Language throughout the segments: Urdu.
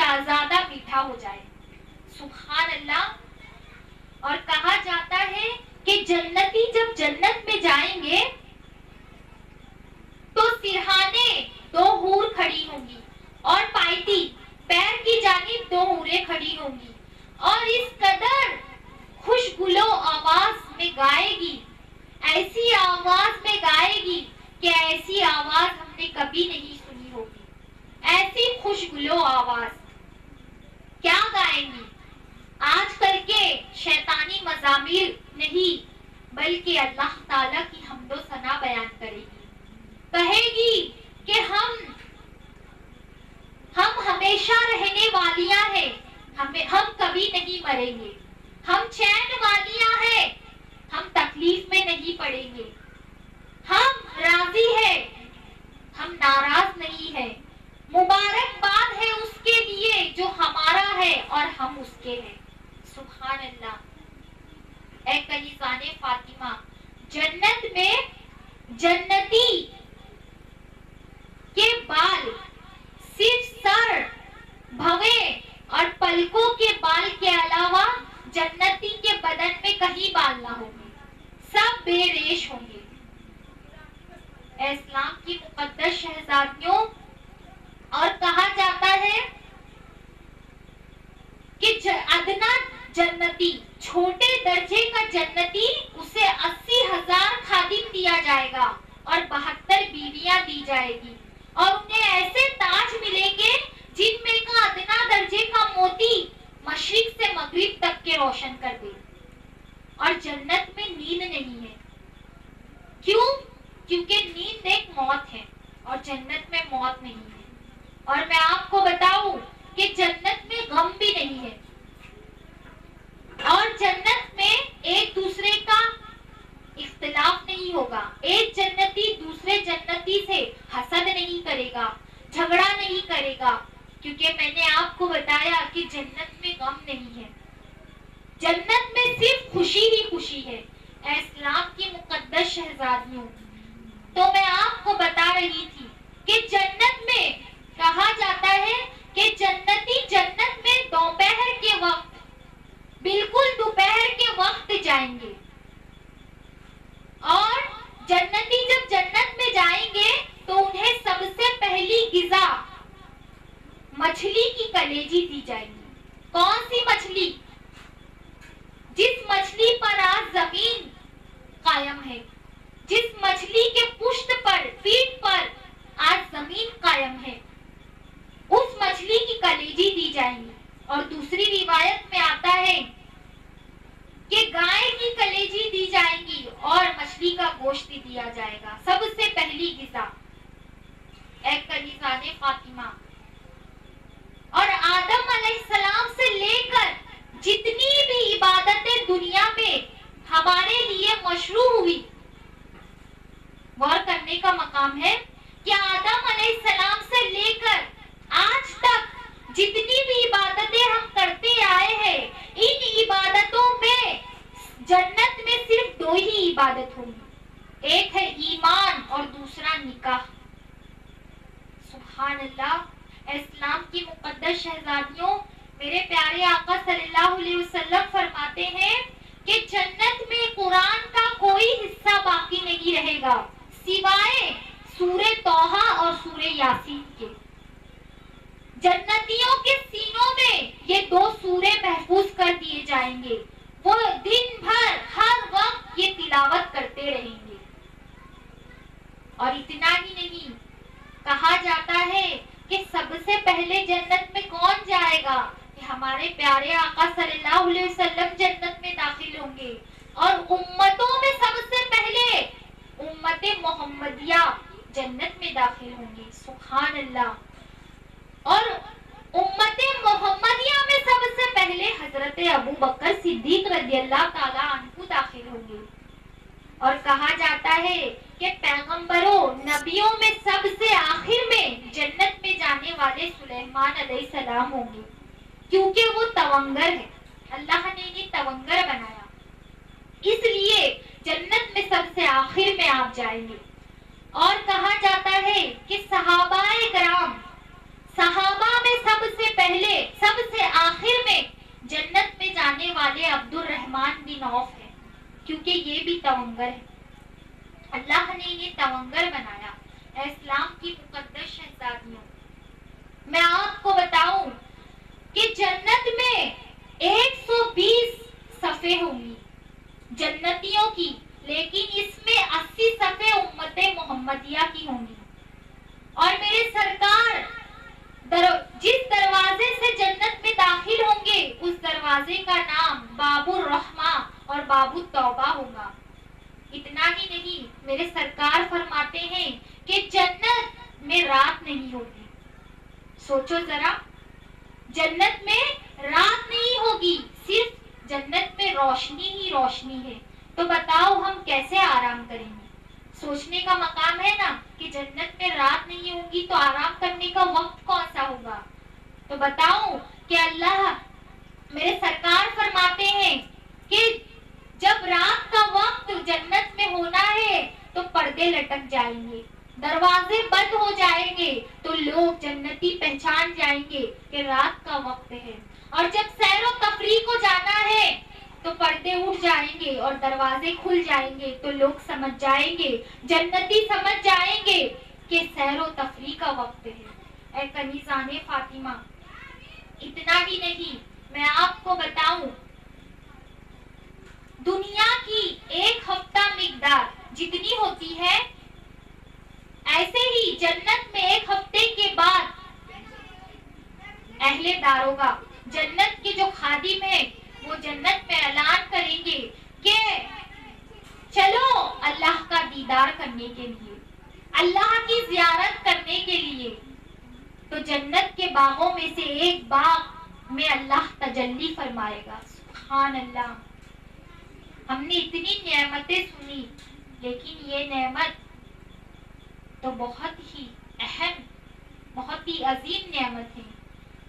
شہزادہ میٹھا ہو جائے. سبحان اللہ. اور کہا جاتا ہے کہ جنتی جب جنت میں جائیں گے تو سرہانے 2 حور کھڑی ہوں گی اور پائٹی پیر کی جانب 2 حوریں کھڑی ہوں گی اور اس قدر خوشگلو آواز میں گائے گی, ایسی آواز میں گائے گی کہ ایسی آواز ہم نے کبھی نہیں سنی ہوگی. ایسی خوشگلو آواز کیا گائیں گی؟ آج کل کے شیطانی مزامیر نہیں بلکہ اللہ تعالیٰ کی حمد و ثنا بیان کرے گی. کہے گی کہ ہم ہمیشہ رہنے والیاں ہیں, ہم کبھی نہیں مریں گے, ہم چین والیاں ہیں, ہم تکلیف میں نہیں پڑیں گے, ہم راضی ہیں, ہم ناراض نہیں ہیں. مبارکباد ہے اس کے لیے جو ہمارا ہے اور ہم اس کے ہیں. سبحان اللہ. اے کنیزان فاطمہ, جنت میں جنتی کے بال صرف سر, بھویں اور پلکوں کے بال کے علاوہ جنتی کے بدن میں کہیں بال نہ ہوں گے, سب بے ریش ہوں گے. اے اسلام کی مقدس شہزادیوں, اور کہا جاتا ہے کہ ادنا جنتی, چھوٹے درجے کا جنتی, اسے 80,000 خادم دیا جائے گا اور 72 بیویاں دی جائے گی اور انہیں ایسے تاج ملیں گے جن میں کا ادنا درجے کا موتی مشرق سے مغرب تک کے روشن کر دے. اور جنت میں نیند نہیں ہے. کیوں؟ کیونکہ نیند ایک موت ہے اور جنت میں موت نہیں ہے. اور میں آپ کو بتاؤں کہ جنت میں غم بھی نہیں ہے اور جنت میں ایک دوسرے کا اختلاف نہیں ہوگا. ایک جنتی دوسرے جنتی سے حسد نہیں کرے گا, جھگڑا نہیں کرے گا, کیونکہ میں نے آپ کو بتایا کہ جنت میں غم نہیں ہے, جنت میں صرف خوشی ہی خوشی ہے. اے اسلام کی مقدس شہزادیوں, تو میں آپ کو بتا رہی تھی کہ جنت میں کہا جاتا ہے کہ جنتی جنت میں دوپہر کے وقت, بالکل دوپہر کے وقت جائیں گے اور جنتی جب جنت میں جائیں گے تو انہیں سب سے پہلی غذا مچھلی کی کلیجی دی جائے گی. کون سی مچھلی؟ جس مچھلی پر آج زمین قائم ہے, جس مچھلی کے پشت پر, پیٹھ پر آج زمین قائم ہے, اس مچھلی کی کلیجی دی جائیں گی. اور دوسری روایت میں آتا ہے کہ گائے کی کلیجی دی جائیں گی اور مچھلی کا گوشت دیا جائے گا, سب سے پہلی غذا. اے کنیزان فاطمہ, اور آدم علیہ السلام سے لے کر جتنی بھی عبادتیں دنیا میں ہمارے لیے مشروع ہوئی, غور کرنے کا مقام ہے کہ آدم علیہ السلام سے لے کر آج تک جتنی بھی عبادتیں ہم کرتے آئے ہیں, ان عبادتوں میں جنت میں صرف 2 ہی عبادت ہوگی, ایک ہے ایمان اور دوسرا نکاح. سبحان اللہ. اسلام کی مقدس شہزادیوں, میرے پیارے آقا صلی اللہ علیہ وسلم فرماتے ہیں کہ جنت میں قرآن کا کوئی حصہ باقی نہیں رہے گا سوائے سورہ توحہ اور سورہ یاسین کے. جنتیوں کے سینوں میں یہ 2 سورے محفوظ کر دیے جائیں گے, وہ دن بھر ہر وقت یہ تلاوت کرتے رہیں گے. اور اتنا ہی نہیں, کہا جاتا ہے کہ سب سے پہلے جنت میں کون جائے گا, کہ ہمارے پیارے آقا صلی اللہ علیہ وسلم جنت میں داخل ہوں گے, اور امتوں میں سب سے پہلے امت محمدیہ جنت میں داخل ہوں گے. سبحان اللہ. اور امت محمدیہ میں سب سے پہلے حضرت ابو بکر صدیق رضی اللہ تعالی عنہ داخل ہوں گے. اور کہا جاتا ہے کہ پیغمبروں, نبیوں میں سب سے آخر میں جنت میں جانے والے سلیمان علیہ السلام ہوں گے, کیونکہ وہ تونگر ہے, اللہ نے انہیں تونگر بنایا, اس لیے جنت میں سب سے آخر میں آپ جائیں گے. اور کہا جاتا ہے کہ صحابہ کرام, صحابہ میں سب سے پہلے کیونکہ یہ بھی تونگر ہے. اللہ نے یہ تونگر بنایا. اے اسلام کی مقدس شہزادیوں، میں آپ کو بتاؤں کہ جنت میں 120 صفحے ہوں گی جنتیوں کی، لیکن اس میں 80 صفحے امت محمدیہ کی ہوں گی. اور میرے سرکار جس دروازے سے جنت میں داخل ہوں گے اس دروازے کا نام باب الرحمہ اور باب التوبہ ہوگا. اتنا ہی نہیں، میرے سرکار فرماتے ہیں کہ جنت میں رات نہیں ہوگی. سوچو ذرا، جنت میں رات نہیں ہوگی، صرف جنت میں روشنی ہی روشنی ہے. تو بتاؤ ہم کیسے آرام کریں گے؟ سوچنے کا مقام ہے نا کہ جنت میں رات نہیں ہوگی تو آرام کرنے کا وقت کون سا ہوگا؟ تو بتاؤ کہ اللہ میرے سرکار فرماتے ہیں کہ جب رات کا وقت جنت میں ہونا ہے تو پردے لٹک جائیں گے، دروازے بند ہو جائیں گے، تو لوگ جنتی پہچان جائیں گے کہ رات کا وقت ہے. اور جب سیر و تفریح کو جانا ہے تو پردے اٹھ جائیں گے اور دروازے کھل جائیں گے، تو لوگ سمجھ جائیں گے، جنتی سمجھ جائیں گے کہ سیر و تفریح کا وقت ہے. اے کنیزان فاطمہ، اتنا ہی نہیں، میں آپ کو بتاؤں دنیا کی ایک ہفتہ مقدار جتنی ہوتی ہے، ایسے ہی جنت میں ایک ہفتے کے بعد اہل داروغہ، جنت کے جو خادم ہیں، وہ جنت میں اعلان کریں گے کہ چلو اللہ کا دیدار کرنے کے لیے، اللہ کی زیارت کرنے کے لیے. تو جنت کے باغوں میں سے ایک باغ میں اللہ تجلی فرمائے گا. سبحان اللہ. ہم نے اتنی نعمتیں سنی، لیکن یہ نعمت تو بہت ہی اہم، بہت ہی عظیم نعمت ہے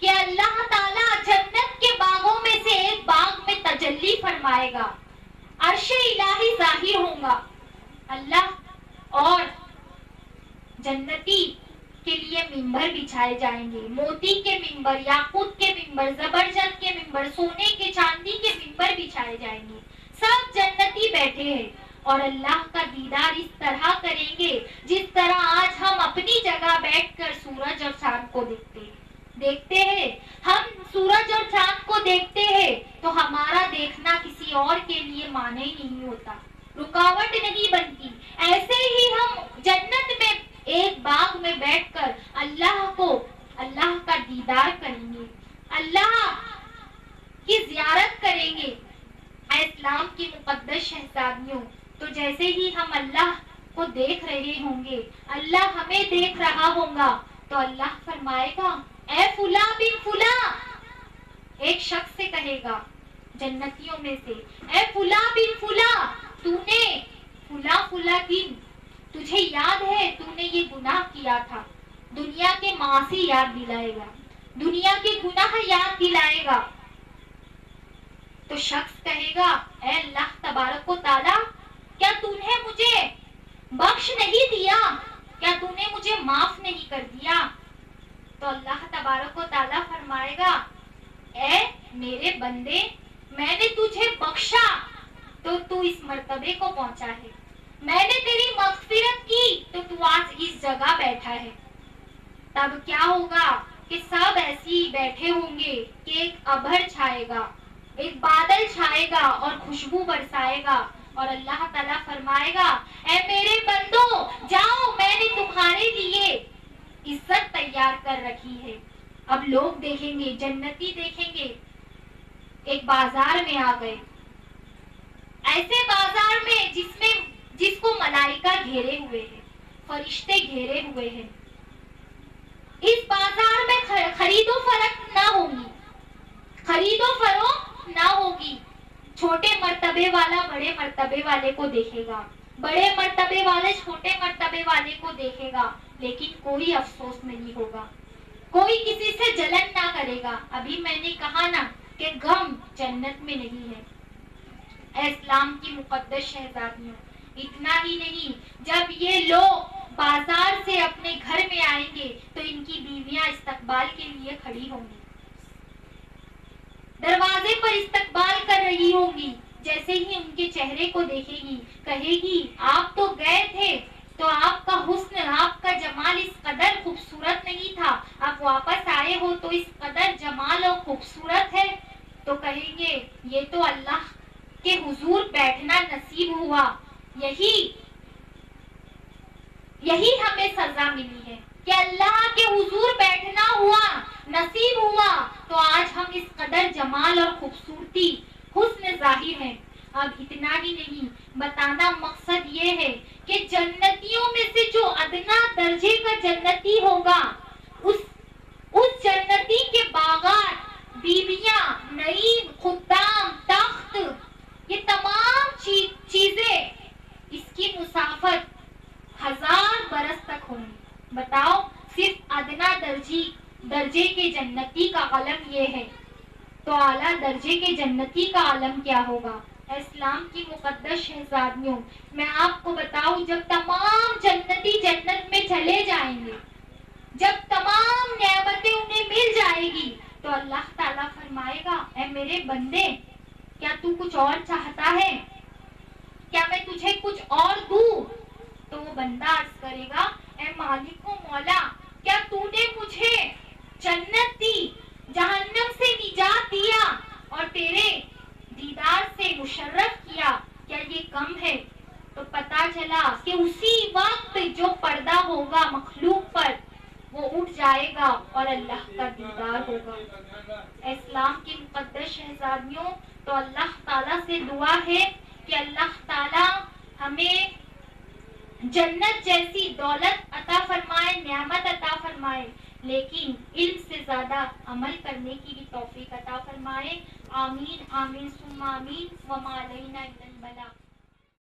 کہ اللہ تعالیٰ جنت کے باغوں میں سے ایک باغ میں تجلی فرمائے گا، عرش الہی ظاہر ہوگا. اللہ اور جنتی کے لیے ممبر بچھائے جائیں گے، موتی کے ممبر، یاقوت کے ممبر، زبرجد کے ممبر، سونے کے چاندی کے ممبر بچھائے جائیں گے. سب جنتی بیٹھے ہیں اور اللہ کا دیدار اس طرح کریں گے جس طرح آج ہم اپنی جگہ بیٹھ کر سورج اور چاند کو دیکھتے ہیں. ہم سورج اور چاند کو دیکھتے ہیں تو ہمارا دیکھنا کسی اور کے لیے معنی نہیں ہوتا، رکاوٹ نہیں بنتی. ایسے ہی ہم جنت میں ایک باغ میں بیٹھ کر اللہ کا دیدار کریں گے، اللہ کی زیارت کریں گے. اے اسلام کی مقدس شہزادیوں، تو جیسے ہی ہم اللہ کو دیکھ رہے ہوں گے، اللہ ہمیں دیکھ رہا ہوگا، تو اللہ فرمائے گا اے فلاں بن فلاں. ایک شخص سے کہے گا جنتیوں میں سے، اے فلاں بن فلاں، تو نے فلاں فلاں دن تجھے یاد ہے تو نے یہ گناہ کیا تھا. دنیا کے معاصی یاد دلائے گا، دنیا کے گناہ یاد دلائے گا. تو شخص کہے گا اے اللہ تبارک و تعالیٰ، کیا تو نے مجھے بخش نہیں دیا؟ کیا تو نے مجھے معاف نہیں کر دیا؟ تو اللہ تبارک و تعالیٰ فرمائے گا اے میرے بندے، میں نے تجھے بخشا تو تو اس مرتبے کو پہنچا ہے، میں نے تیری مغفرت کی تو تو آج اس جگہ بیٹھا ہے. تب کیا ہوگا کہ سب ایسی بیٹھے ہوں گے کہ ایک ابر چھائے گا، ایک بادل چھائے گا اور خوشبو برسائے گا، اور اللہ تعالیٰ فرمائے گا اے میرے بندو جاؤ، میں نے تمہارے لیے عزت تیار کر رکھی ہے. اب لوگ دیکھیں گے، جنتی دیکھیں گے ایک بازار میں آ گئے، ایسے بازار میں جس کو ملائکہ گھیرے ہوئے ہیں، فرشتے گھیرے ہوئے ہیں. اس بازار میں خرید و فروخت نہ ہوگی، خرید و فروخت نہ ہوگی. چھوٹے مرتبے والا بڑے مرتبے والے کو دیکھے گا، بڑے مرتبے والے چھوٹے مرتبے والے کو دیکھے گا، لیکن کوئی افسوس نہیں ہوگا، کوئی کسی سے جلن نہ کرے گا. ابھی میں نے کہا نا کہ غم جنت میں نہیں ہے. اے اسلام کی مقدس شہزادیوں، اتنا ہی نہیں، جب یہ لوگ بازار سے اپنے گھر میں آئیں گے تو ان کی بیویاں استقبال کے لیے کھڑی ہوں گی، دروازے پر استقبال کر رہی ہوں گی. جیسے ہی ان کے چہرے کو دیکھے گی کہے گی آپ تو گئے تھے تو آپ کا حسن آپ کا جمال اس قدر خوبصورت نہیں تھا، آپ واپس آئے ہو تو اس قدر جمال اور خوبصورت ہے، تو کہیں گے یہ تو اللہ کے حضور بیٹھنا نصیب ہوا، یہی ہمیں سزا ملی ہے کہ اللہ کے حضور بیٹھنا ہوا، نصیب ہوا، تو آج ہم اس قدر جمال اور خوبصورتی حسن ظاہر ہے۔ اب اتنا ہی نہیں، بتانا مقصد یہ ہے کہ جنتیوں میں سے جو ادنا درجے کا جنتی ہوگا، اس جنتی کے باغات، بیویاں، نعیم، خدام، تخت، یہ تمام چیزیں، اس کی مسافت 1000 برس تک ہوگی۔ بتاؤ، صرف ادنا درجے کے جنتی کا عالم یہ ہے، تو اعلیٰ درجے کے جنتی کا عالم کیا ہوگا؟ اسلام کی مقدس شہزادیوں، میں آپ کو بتاؤں، جب تمام جنتی جنت میں چلے جائیں گے، جب تمام نعمتیں انہیں مل جائے گی، تو اللہ تعالیٰ فرمائے گا اے میرے بندے، کیا تو کچھ اور چاہتا ہے؟ کیا میں تجھے کچھ اور دوں؟ تو وہ بندہ عرض کرے گا اے مالک و مولا، کیا تو نے مجھے جنت دی، جہنم سے نجات دیا اور تیرے دیدار سے مشرف کیا، کیا یہ کم ہے؟ تو پتا چلا کہ اسی وقت جو پردہ ہوگا مخلوق پر وہ اٹھ جائے گا اور اللہ کا دیدار ہوگا۔ اسلام کی مقدس شہزادیوں، تو اللہ تعالیٰ سے دعا ہے کہ اللہ تعالیٰ ہمیں جنت جیسی دولت عطا فرمائے، نعمت عطا فرمائے، لیکن علم سے زیادہ عمل کرنے کی بھی توفیق عطا فرمائے۔ آمین آمین ثم آمین، وما علینا الا البلاغ۔